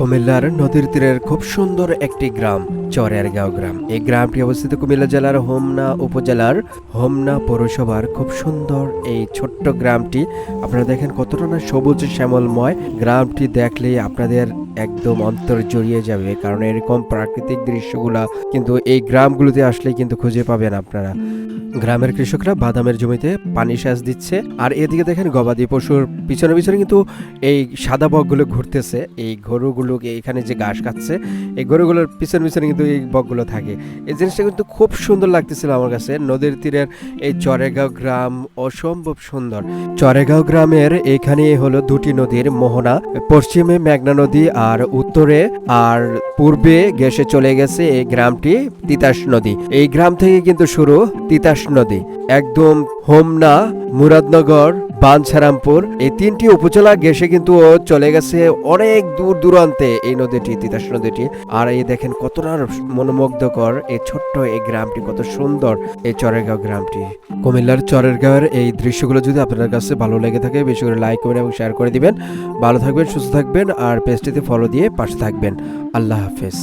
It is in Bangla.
কুমিল্লার নদীর তীরের খুব সুন্দর একটি গ্রাম চরেরগাঁও গ্রাম। এই গ্রামটি অবস্থিত কুমিল্লা জেলার হোমনা উপজেলার হোমনা পৌরসভার খুব সুন্দর এই ছোট্ট গ্রামটি। আপনারা দেখেন কতটা না সবুজ শ্যামলময়। গ্রামটি দেখলেই আপনাদের একদম অন্তর জড়িয়ে যাবে, কারণ এরকম প্রাকৃতিক দৃশ্যগুলা কিন্তু এই গ্রামগুলোতে আসলে কিন্তু খুঁজে পাবেন আপনারা। গ্রামের কৃষকরা বাদামের জমিতে পানি সেচ দিচ্ছে, আর এদিকে দেখেন গবাদি পশুর পিছনে পিছনে কিন্তু এই সাদা বকগুলো ঘুরতেছে। এই গরুগুলোকে এখানে যে ঘাস খাচ্ছে, এই গরুগুলোর পিছনে পিছনে কিন্তু এই বকগুলো থাকে। এই জিনিসটা কিন্তু খুব সুন্দর লাগতেছিল আমার কাছে। নদীর তীরের এই চরেগাঁও গ্রাম অসম্ভব সুন্দর। চরেগাঁও গ্রামের এখানে হলো দুটি নদীর মোহনা, পশ্চিমে মেঘনা নদী আর উত্তরে আর পূর্বে ঘেঁষে চলে গেছে এই গ্রামটি তিতাস নদী। এই গ্রাম থেকে কিন্তু শুরু তিতাস নদী। একদম হোমনা, মুরাদনগর, বাঞ্ছারামপুর এই তিনটি উপজেলা ঘেঁষে কিন্তু চলে গেছে অনেক দূর দূরান্তে এই নদীটি, তিতাস নদীটি। আর এই দেখেন কতটা মনোমুগ্ধকর এই ছোট্ট এই গ্রামটি, কত সুন্দর এই চরেরগাঁও গ্রামটি। কুমিল্লার চরেরগাঁওয়ের এই দৃশ্যগুলো যদি আপনার কাছে ভালো লেগে থাকে, বেশি করে লাইক করবেন এবং শেয়ার করে দিবেন। ভালো থাকবেন, সুস্থ থাকবেন, আর পেজটিতে ফলো দিয়ে পাশে থাকবেন। আল্লাহ হাফেজ।